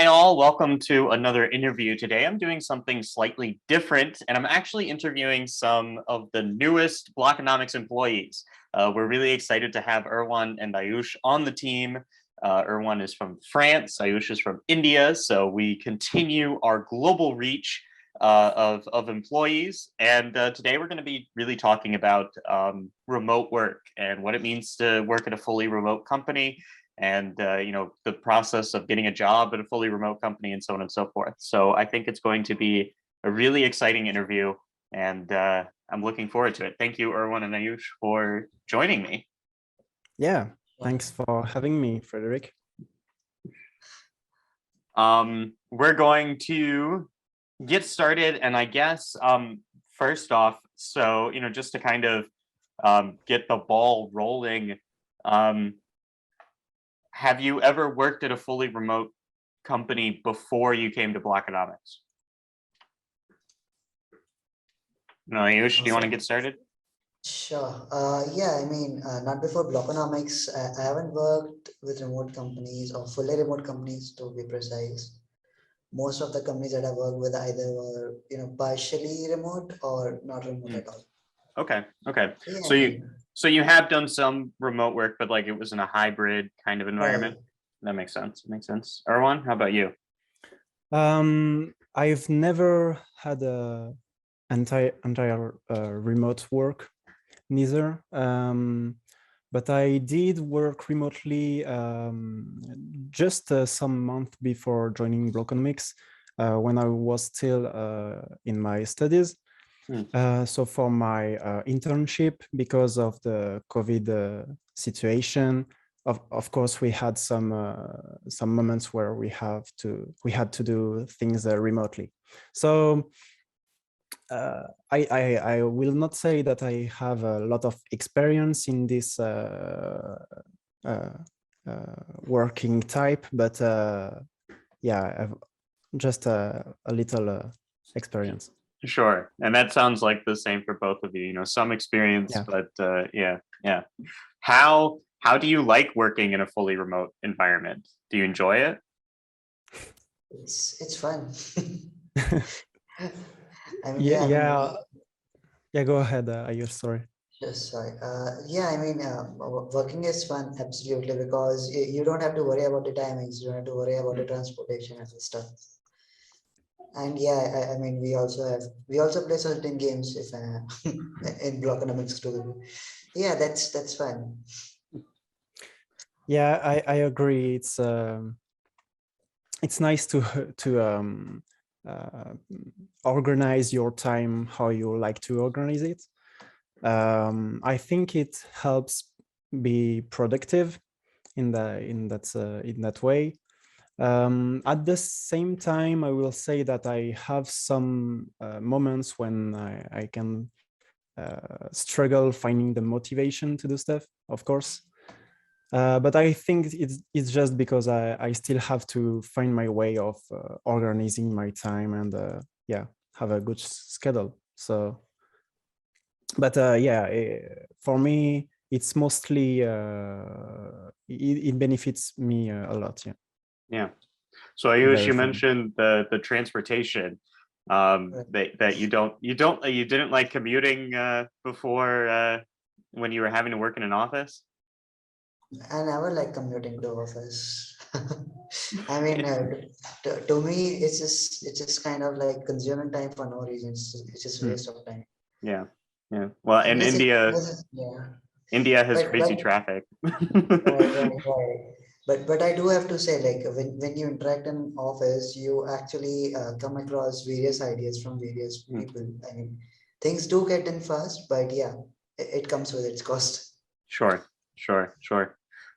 Hi all, welcome to another interview. Today I'm doing something slightly different and I'm actually interviewing some of the newest Blockonomics employees. We're really excited to have Erwan and Ayush on the team. Erwan is from France, Ayush is from India, so we continue our global reach of employees. And today we're going to be really talking about remote work and what it means to work at a fully remote company, and the process of getting a job at a fully remote company, and so on and so forth. So I think it's going to be a really exciting interview, and I'm looking forward to it. Thank you, Erwan and Ayush, for joining me. Yeah, thanks for having me, Frederick. We're going to get started, and I guess first off, so just to kind of get the ball rolling, have you ever worked at a fully remote company before you came to Blockonomics? No, Ayush, do you want to get started? Sure. Yeah, I mean, not before Blockonomics. I haven't worked with remote companies or fully remote companies, to be precise. Most of the companies that I worked with either were, partially remote or not remote at all. Okay. Yeah, So you have done some remote work, but like it was in a hybrid kind of environment. right. That makes sense. Erwan, how about you? I've never had a entire remote work, neither. But I did work remotely just some month before joining Blockonomics, when I was still in my studies. So for my internship, because of the COVID situation, of course, we had some moments where we had to do things remotely. So I will not say that I have a lot of experience in this working type, but yeah, I've just a little experience. Sure, and that sounds like the same for both of you. Some experience, Yeah. but yeah. How do you like working in a fully remote environment? Do you enjoy it? It's fun. I mean, yeah. Go ahead, Ayush. Sorry. Yes, sorry. Yeah, I mean, working is fun, absolutely, because you don't have to worry about the timings. You don't have to worry about the transportation and stuff. And yeah, I mean, we also play certain games if in Blockonomics too. Yeah, that's fun. Yeah, I agree. It's nice to organize your time how you like to organize it. I think it helps be productive in that way. At the same time, I will say that I have some moments when I can struggle finding the motivation to do stuff, of course. But I think it's just because I still have to find my way of organizing my time and yeah, have a good schedule. So, but yeah, for me, it's mostly it benefits me a lot. Yeah. Yeah. So Ayush, you mentioned the transportation. That you didn't like commuting before when you were having to work in an office. I never like commuting to office. I mean, to me, it's just kind of like consuming time for no reason. It's just waste of time. Yeah. Well, in India, yeah. India has crazy traffic. Right. But I do have to say, like, when you interact in office, you actually come across various ideas from various people. I mean, things do get in fast, but yeah, it comes with its cost. Sure.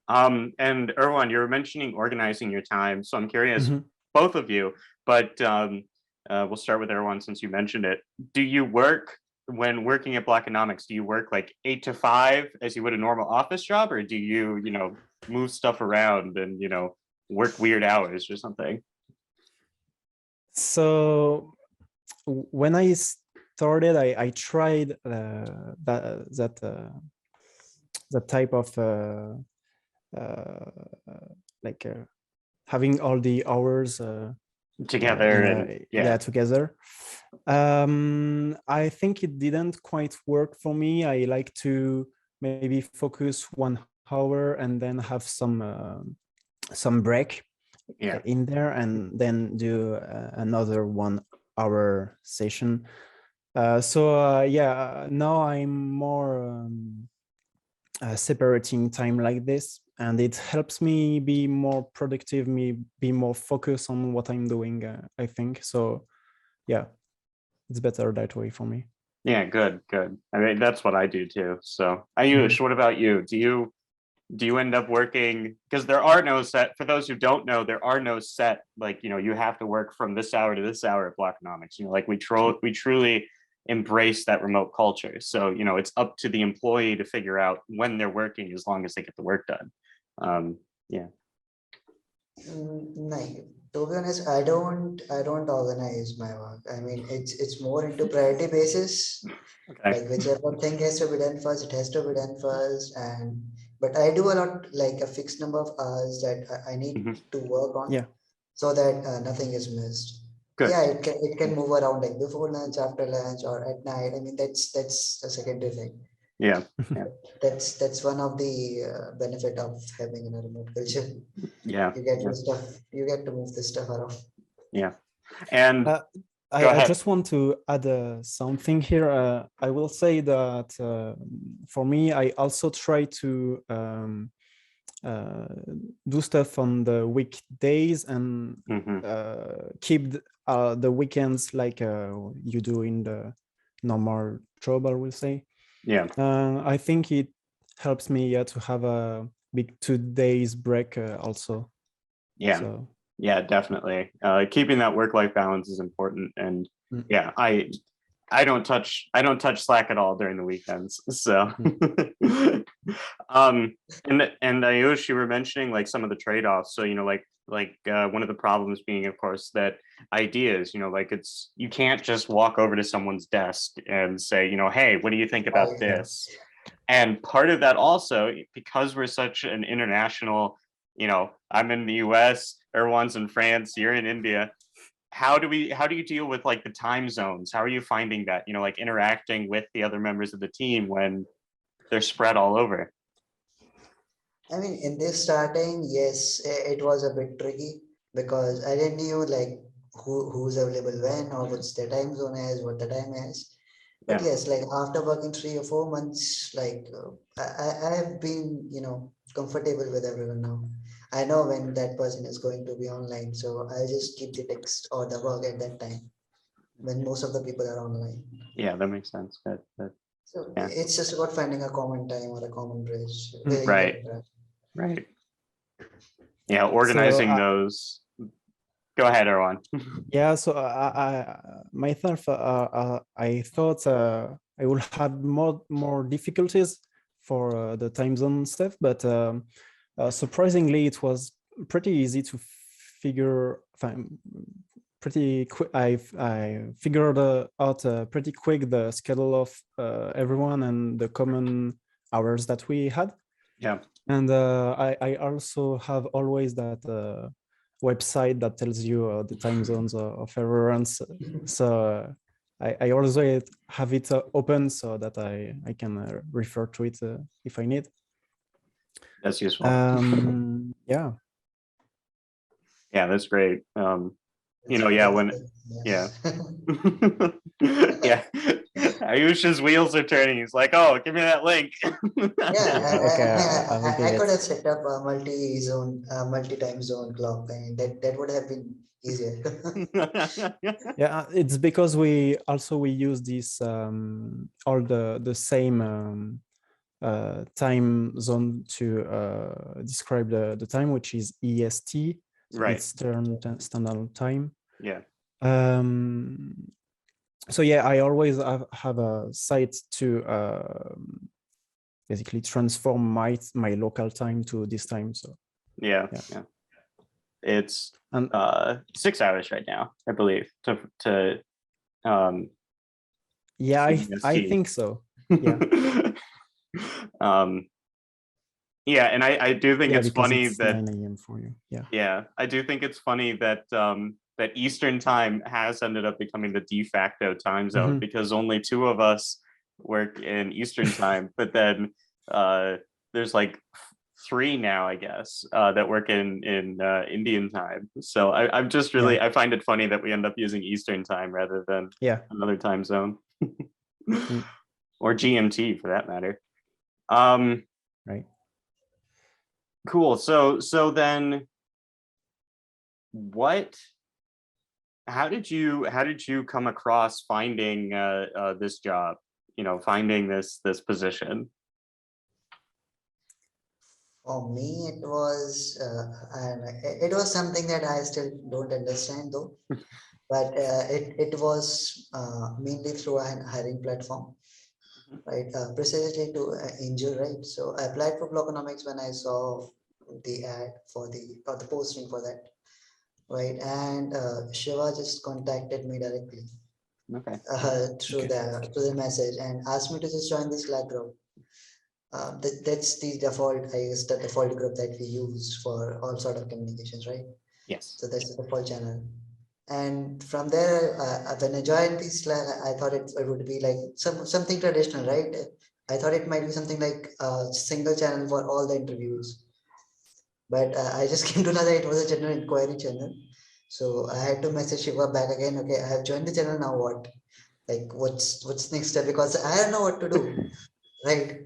And Erwan, you were mentioning organizing your time. So I'm curious, both of you, but we'll start with Erwan since you mentioned it. Do you work, when working at Blockonomics, do you work like 8 to 5 as you would a normal office job, or do you, move stuff around and, work weird hours or something? So when I started, I tried that type of having all the hours Together yeah, together. I think it didn't quite work for me. I like to maybe focus 1 hour and then have some break in there, and then do another 1 hour session. Yeah, now I'm more separating time like this, and it helps me be more productive, me be more focused on what I'm doing, I think. So yeah, it's better that way for me. Yeah, good. I mean, that's what I do too. So Ayush, what about you? Do you end up working, because there are no set, for those who don't know, there are no set, like, you have to work from this hour to this hour at Blockonomics. Like we truly embrace that remote culture. So, it's up to the employee to figure out when they're working, as long as they get the work done. Yeah. No, to be honest, I don't organize my work. I mean, it's more into priority basis. Okay. Like whichever thing has to be done first, it has to be done first. And but I do a lot, like a fixed number of hours that I need to work on, Yeah. so that nothing is missed. Good. Yeah, it can move around, like before lunch, after lunch, or at night. I mean, that's a secondary thing. Yeah. That's one of the benefit of having a remote culture. Yeah. You get to move this stuff around. Yeah. And go I ahead. just want to add something here. I will say that for me, I also try to do stuff on the weekdays and keep the weekends like you do in the normal job, I will say. Yeah. I think it helps me to have a big 2 days break also. Yeah. So. Yeah, definitely. Keeping that work-life balance is important. And yeah, I don't touch Slack at all during the weekends. So and Ayush, you were mentioning like some of the trade-offs. So, like one of the problems being, of course, that ideas, like you can't just walk over to someone's desk and say, hey, what do you think about this? And part of that also, because we're such an international, I'm in the US, Erwan's in France, you're in India. How do you deal with like the time zones? How are you finding that, like interacting with the other members of the team when they're spread all over? I mean, in this starting, yes, it was a bit tricky because I didn't knew like who's available when, or what's the time zone is, what the time is. But yes, like after working 3 or 4 months, like I have been, comfortable with everyone now. I know when that person is going to be online, so I just keep the text or the work at that time when most of the people are online. Yeah, that makes sense. Good. So Yeah. it's just about finding a common time or a common bridge. Right. Yeah, organizing those. Go ahead, Erwan. Yeah, so myself, I thought I will have more difficulties for the time zone stuff, but surprisingly, it was pretty easy to figure. Pretty quick. I figured out pretty quick the schedule of everyone and the common hours that we had. Yeah. And I also have always that website that tells you the time zones of everyone. So I always have it open so that I can refer to it if I need. That's useful. Yeah. Yeah, that's great. Yeah. Yeah. Ayush's wheels are turning. He's like, oh, give me that link. I could have set up a multi-time zone clock. I mean, that would have been easier. Yeah, it's because we use this all the same time zone to describe the time, which is EST. So right. Eastern Standard Time. Yeah. So yeah, I always have a site to basically transform my local time to this time. So yeah. It's 6 hours right now, I believe. Yeah, I think so. Yeah. Yeah, and I do think Yeah, it's because funny it's that 9 a.m. for you. Yeah. yeah, I do think it's funny that that Eastern time has ended up becoming the de facto time zone because only two of us work in Eastern time, but then there's like three now, I guess, that work in Indian time. So I'm just really Yeah. I find it funny that we end up using Eastern time rather than Yeah. another time zone Mm. or GMT for that matter. Um, Right. cool. So then what how did you come across finding this job, finding this position? For me, it was something that I still don't understand though. But it was mainly through a hiring platform, right? Precisely to injure, right? So I applied for Blockonomics when I saw the ad for the or the posting for that, right? And Shiva just contacted me directly Okay. through Okay. the message and asked me to just join the Slack group. That's the default, I guess, the default group that we use for all sort of communications, right? Yes. So that's the default channel. And from there, when I joined this Slack, I thought it would be like something traditional, right? I thought it might be something like a single channel for all the interviews. But I just came to know that it was a general inquiry channel. So I had to message Shiva back again. Okay, I have joined the channel now. What? Like, what's next step? Because I don't know what to do, right?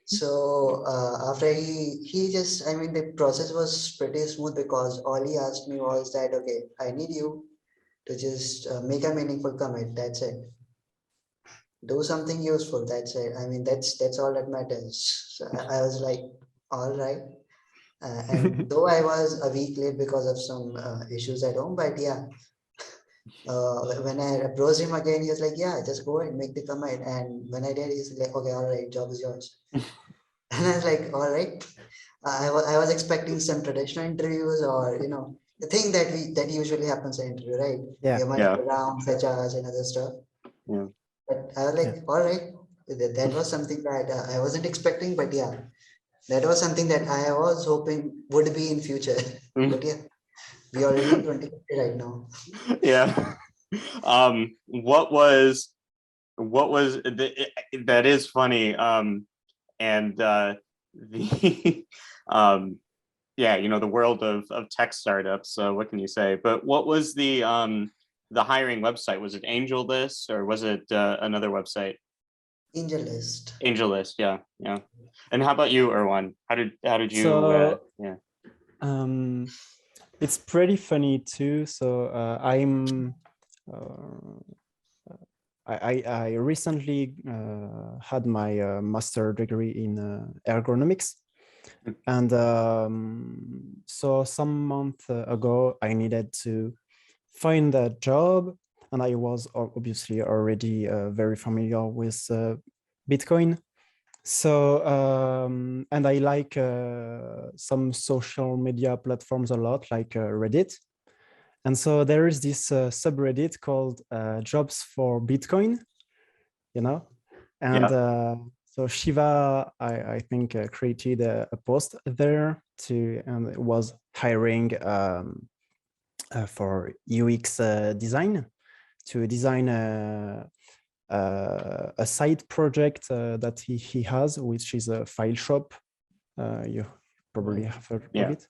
So after he just, I mean, the process was pretty smooth because all he asked me was that, okay, I need you to just make a meaningful commit. That's it. Do something useful. That's it. I mean, that's all that matters. So I was like, all right. And though I was a week late because of some issues at home, but yeah, when I approached him again, he was like, yeah, just go and make the commit. And when I did, he's like, okay, all right, job is yours. And I was like, all right. I was expecting some traditional interviews or, the thing that usually happens in interview, right? Yeah. Your Yeah. multiple rounds, HRs and other stuff. Yeah. But I was like, Yeah. all right. That was something that I wasn't expecting, but yeah, that was something that I was hoping would be in future. But yeah, we already in 2050 right now. Yeah. What was that is funny. And the yeah, the world of tech startups. So what can you say? But what was the hiring website? Was it AngelList or was it another website? Angel list. AngelList, yeah, yeah. And how about you, Erwan? How did you? So Yeah. it's pretty funny too. So uh, I recently had my master degree in ergonomics. And so some month ago, I needed to find a job, and I was obviously already very familiar with Bitcoin. So and I like some social media platforms a lot, like Reddit. And so there is this subreddit called Jobs for Bitcoin, and Yeah. so Shiva, I think, created a post there and it was hiring for UX design to design a side project that he has, which is a file shop. You probably Right. have heard of Yeah. it.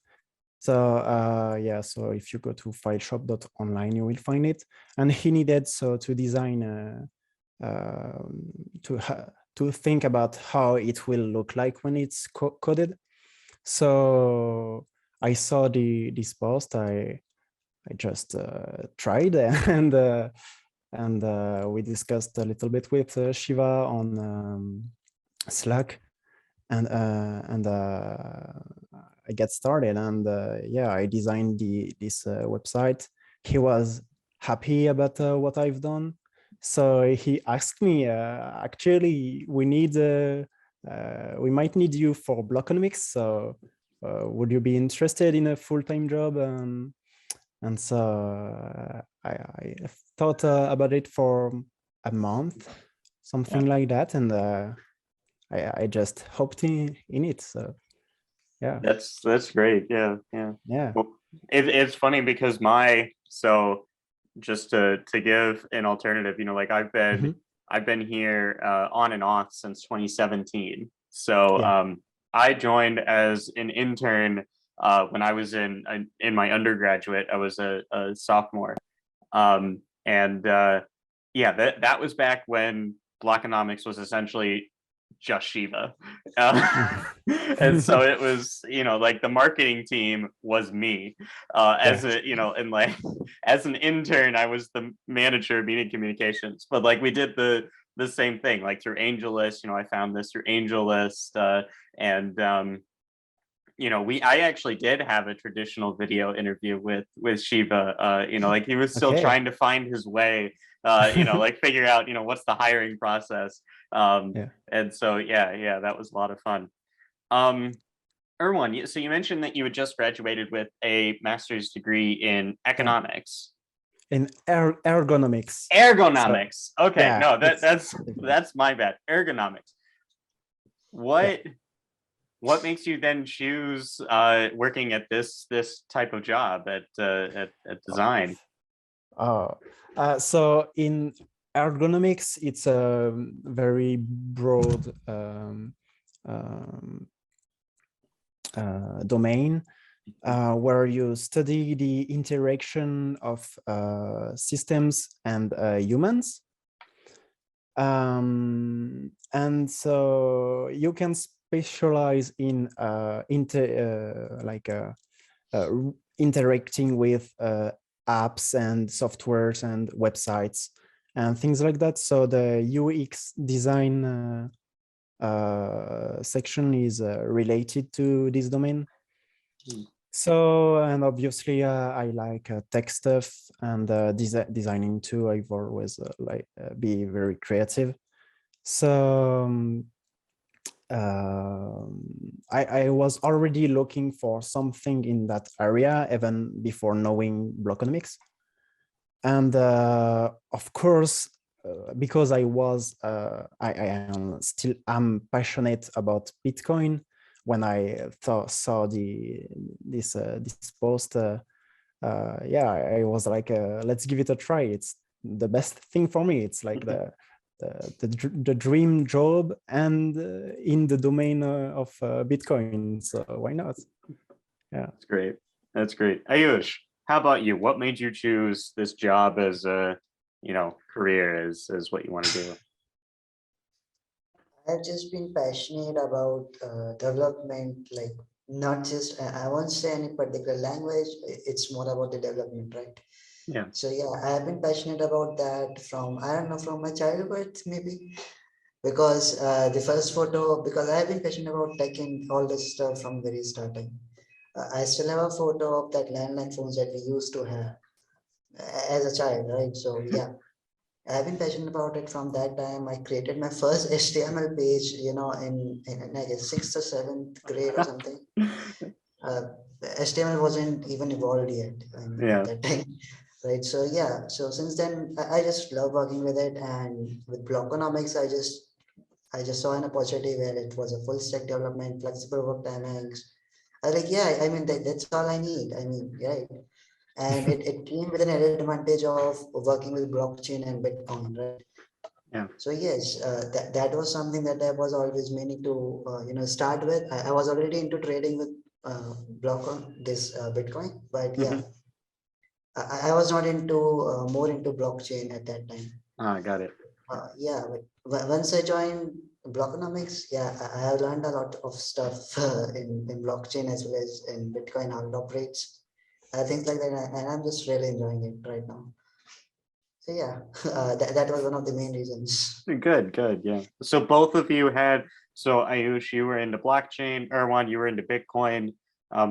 So yeah, so if you go to fileshop.online, you will find it. And he needed to design to think about how it will look like when it's coded. So I saw this post. I just tried and we discussed a little bit with Shiva on Slack, and I get started, and yeah, I designed this website. He was happy about what I've done, so he asked me, actually, we might need you for Blockonomics, so would you be interested in a full-time job? And so I thought about it for a month, Yeah. something like that, and I just hopped in it. So Yeah. That's great. Yeah, yeah. Yeah. Well, it's funny because so just to give an alternative, like Hmm. I've been here on and off since 2017. So Yeah. I joined as an intern when I was in my undergraduate. I was a sophomore. And yeah, that was back when Blockonomics was essentially just Shiva. And so it was, like the marketing team was me. Yeah. As a, and like as an intern, I was the manager of media communications. But like we did the same thing, like through AngelList, I found this through AngelList, and I actually did have a traditional video interview with Shiva. Like he was still Okay. trying to find his way, like figure out, what's the hiring process. Yeah. And so yeah, that was a lot of fun. Um, Erwan, so you mentioned that you had just graduated with a master's degree in Yeah. economics. In ergonomics. So Ergonomics. Okay, yeah, no, it's different. that's my bad. Ergonomics. Yeah. What makes you then choose working at this type of job at design? Oh, so in ergonomics, it's a very broad um, domain where you study the interaction of systems and humans. And so you can specialize in interacting with apps and softwares and websites and things like that. So the UX design section is related to this domain. So, and obviously I like tech stuff and designing too. I've always be very creative. So I was already looking for something in that area even before knowing Blockonomics. And of course, because I am still am passionate about Bitcoin. When I saw this post, yeah, I was like, let's give it a try. It's the best thing for me. It's like the dream job and in the domain of Bitcoin. So why not? Yeah. That's great. That's great. Ayush, how about you? What made you choose this job as a, career as what you want to do? I've just been passionate about development, like not just, I won't say any particular language, it's more about the development, right? Yeah. So yeah, I've been passionate about that from, I don't know, from my childhood maybe, because the first photo, because I've been passionate about tech and all this stuff from very starting. I still have a photo of that landline phones that we used to have as a child, right? So yeah, I've been passionate about it from that time. I created my first HTML page, in I guess sixth or seventh grade or something. Uh, HTML wasn't even evolved yet, I mean, at Yeah. that time, right? So yeah, so since then I just love working with it, and with Blockonomics, I just saw an opportunity where it was a full stack development, flexible work timings. I was like, yeah, I mean that's all I need. I mean, right? And it came with an added advantage of working with blockchain and Bitcoin, right? Yeah. So yes, that was something that I was always meaning to start with. I was already into trading with block on this Bitcoin, but yeah, Hmm. I was not into more into blockchain at that time. I got it. Yeah, but once I joined Blockonomics, yeah, I have learned a lot of stuff in blockchain as well as in Bitcoin, how it operates, things like that, and I'm just really enjoying it right now. So yeah, that was one of the main reasons. Good, good. Yeah. So both of you so Ayush, you were into blockchain, Erwan, you were into Bitcoin.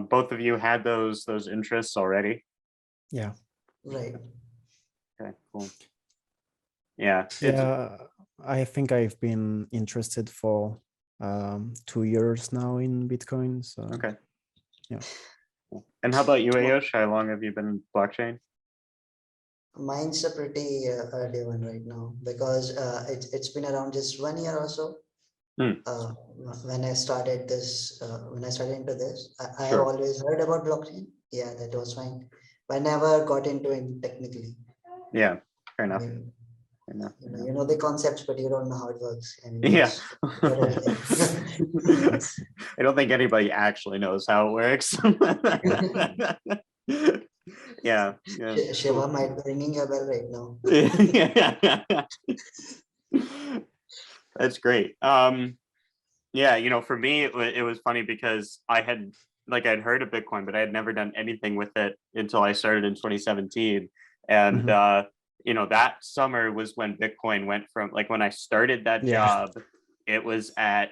Both of you had those interests already. Yeah. Right. Okay, cool. Yeah. Yeah, I think I've been interested for 2 years now in Bitcoin. So Okay. yeah. Cool. And how about you, Well, Ayush? How long have you been in blockchain? mine's a pretty early one right now because it's been around just 1 year or so. Hmm. When I started this, when I started into this, I have Sure. always heard about blockchain. Yeah, that was fine, but I never got into it technically. Yeah, fair I enough. mean, Fair enough. Fair enough. you know the concepts, but you don't know how it works. I mean, you Yeah. just got everything. Yes. I don't think anybody actually knows how it works. Yeah. Yeah. Shiva Cool. might be ringing your bell right now. That's great. Yeah, for me, it was funny because I'd heard of Bitcoin, but I had never done anything with it until I started in 2017. And, Mhm. that summer was when Bitcoin went from, like, when I started that Yeah. job, it was at,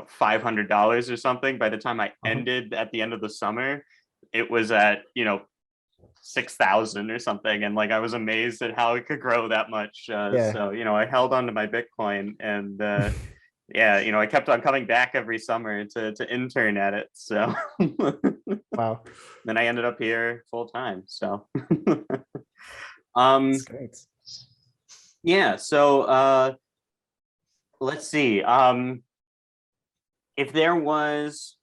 $500 or something. By the time I ended at the end of the summer, it was at, 6,000 or something. And like, I was amazed at how it could grow that much. Yeah. So, I held on to my Bitcoin and, yeah, I kept on coming back every summer to intern at it. So Wow. then I ended up here full time. So That's great. yeah, so let's see. If there was,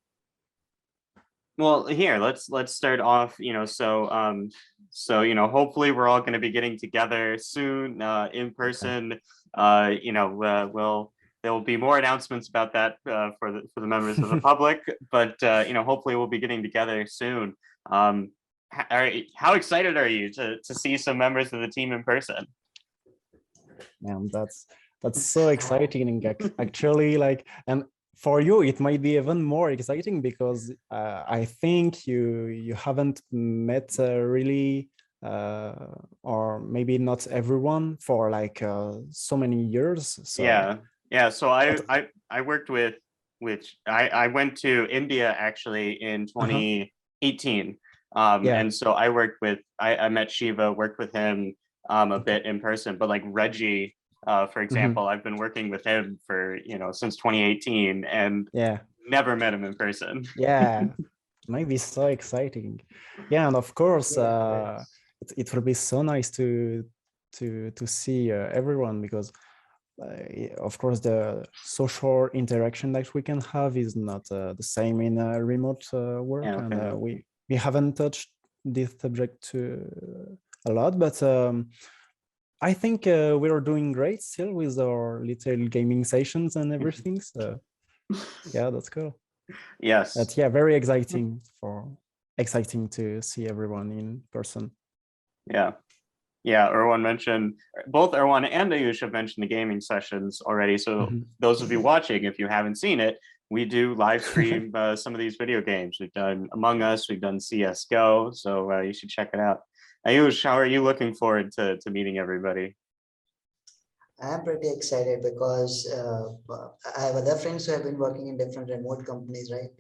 well, here, let's start off, hopefully we're all going to be getting together soon in person. There will be more announcements about that for the members of the public, but hopefully we'll be getting together soon. How excited are you to see some members of the team in person? Man, that's so exciting. Actually, like, and for you, it might be even more exciting because I think you haven't met really, or maybe not everyone for like so many years. So Yeah. So but, I worked with which I went to India actually in uh-huh. 2018. Yeah. And so I met Shiva, worked with him a bit in person, but like Reggie, for Mhm. example, I've been working with him for, since 2018 and Yeah. never met him in person. Yeah. Might be so exciting. Yeah, and of course, Yeah, it will be so nice to see everyone because of course the social interaction that we can have is not the same in remote work, Yeah, and fair enough. we haven't touched this subject a lot, but I think we are doing great still with our little gaming sessions and everything. So yeah, that's cool. Yes. But yeah, very exciting to see everyone in person. Yeah. Yeah, both Erwan and Ayush have mentioned the gaming sessions already. So Mhm. those of you watching, if you haven't seen it, we do live stream some of these video games. We've done Among Us, we've done CSGO, so you should check it out. Ayush, how are you looking forward to meeting everybody? I'm pretty excited because I have other friends who have been working in different remote companies, right?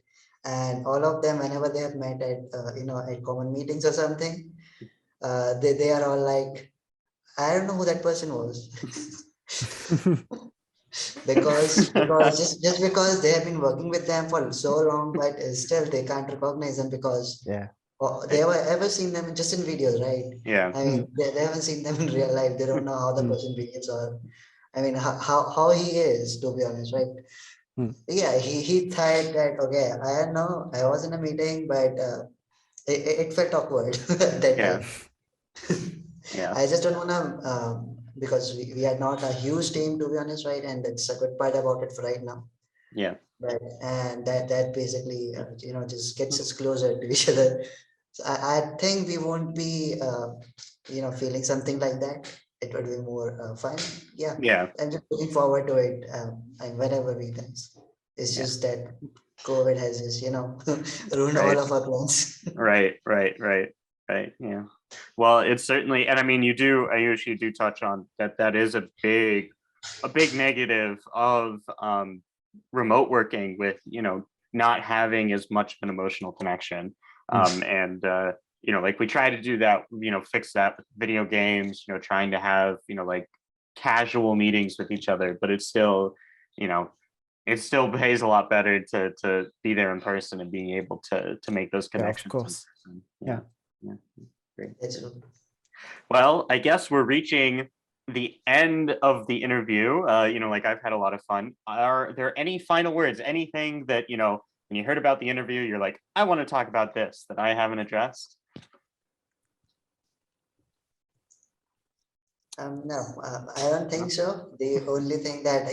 And all of them, whenever they have met at at common meetings or something, they are all like, I don't know who that person was. because just because they have been working with them for so long, but still they can't recognize them because Yeah. they have ever seen them just in videos, right? Yeah. I mean, they haven't seen them in real life. They don't know how the Mm, person behaves or, I mean, how he is, to be honest, right? mm. Yeah, he thought that, okay, I don't know, I was in a meeting, but it felt awkward at that Yeah. time. Yeah. I just don't want to, because we are not a huge team, to be honest, right? And that's a good part about it for right now. Yeah. Right. And that basically, just gets us closer to each other. So I think we won't be, feeling something like that. It would be more fun. Yeah. Yeah. I'm just looking forward to it. And whenever we can. It's Yeah. just that COVID has just, ruined all Right. of our plans. Right. Yeah. Well, it's certainly, and I mean, Ayush, you do touch on that. That is a big negative of remote working with, not having as much of an emotional connection. And, like we try to do that, fix that with video games, trying to have, like casual meetings with each other, but you know, it still pays a lot better to be there in person and being able to make those Yeah, of connections in course. person. Yeah. Yeah. Great. It's Well, I guess we're reaching the end of the interview. Like I've had a lot of fun. Are there any final words? Anything that, when you heard about the interview, you're like, I want to talk about this that I haven't addressed? No, I don't think so. The only thing that,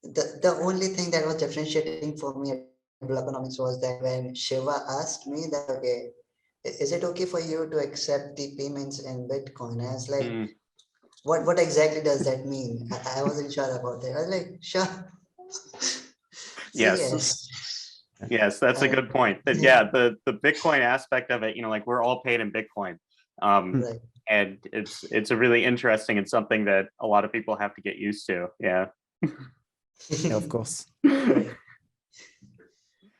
the only thing that was differentiating for me at Blockonomics was that when Shiva asked me that, okay, is it okay for you to accept the payments in Bitcoin? I was like, Mm, what exactly does that mean? I wasn't sure about that. I was like, sure. So yes. yes. Yes, that's a And good point. That yeah, the Bitcoin aspect of it, like we're all paid in Bitcoin. right. And it's a really interesting and something that a lot of people have to get used to. Yeah. Yeah, of course. Right.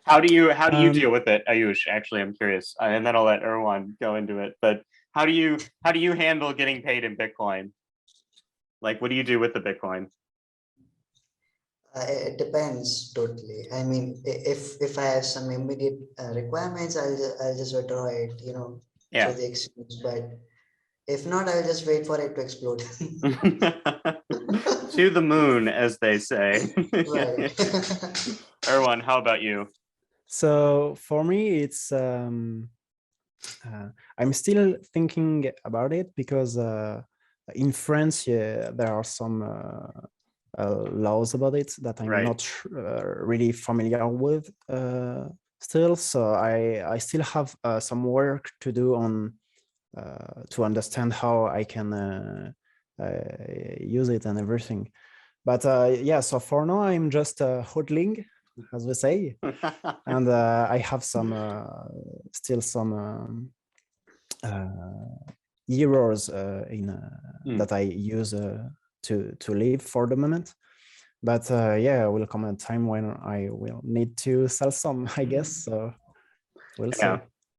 How do you Um, deal with it, Ayush? Actually, I'm curious, and then I'll let Erwan go into it. But how do you handle getting paid in Bitcoin? Like, what do you do with the Bitcoin? It depends totally. I mean, if I have some immediate requirements, I'll just withdraw it, through Yeah. the exchange. But if not, I'll just wait for it to explode. To the moon, as they say. Right. Erwan, how about you? so for me, it's I'm still thinking about it because in France, yeah, there are some laws about it that I'm Right. not really familiar with still. So I still have some work to do on to understand how I can use it and everything. But yeah, so for now, I'm just hodling, as we say, and I have some still some euros that I use to live for the moment. But yeah, will come a time when I will need to sell some, I guess. So we'll see.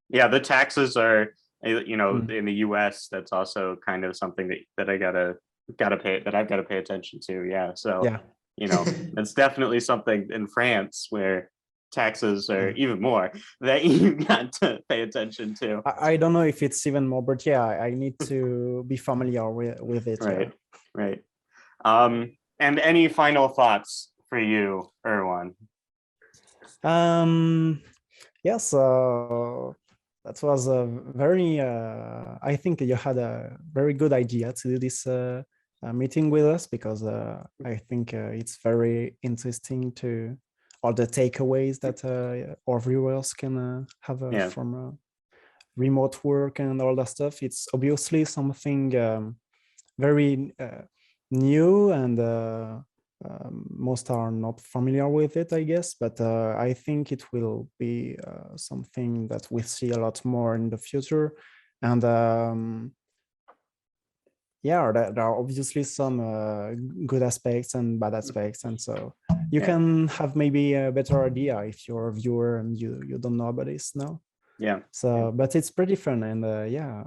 Yeah, the taxes are, Mm. in the US, that's also kind of something that I gotta pay, that I've got to pay attention to. Yeah. So, Yeah. it's definitely something in France where taxes are Yeah. even more that you got to pay attention to. I don't know if it's even more, but yeah, I need to be familiar with it. Yeah. Right. Right. And any final thoughts for you, Erwan? Yeah, so that was a very, I think you had a very good idea to do this meeting with us because I think it's very interesting to all the takeaways that our viewers can have Yeah. from remote work and all that stuff. It's obviously something very new and most are not familiar with it, I guess, but I think it will be something that we see a lot more in the future. And yeah, there are obviously some good aspects and bad aspects. And so you Yeah. can have maybe a better idea if you're a viewer and you don't know about this now. Yeah. So, but it's pretty fun. And yeah,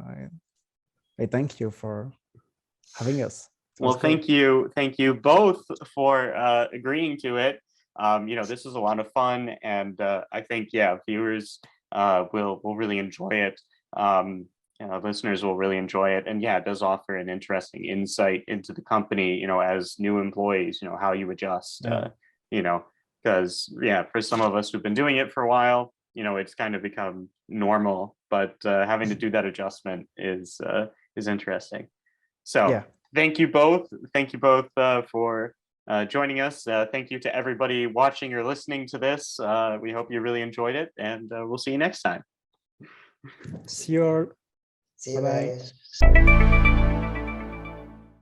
I thank you for having us. Well, thank you both for agreeing to it. This is a lot of fun, and I think viewers will really enjoy it. Listeners will really enjoy it, and it does offer an interesting insight into the company. As new employees, how you adjust. Because for some of us who've been doing it for a while, it's kind of become normal, but having to do that adjustment is interesting. So. Yeah. Thank you both. Thank you both for joining us. Thank you to everybody watching or listening to this. We hope you really enjoyed it, and we'll see you next time. See you. See you Bye-bye. guys.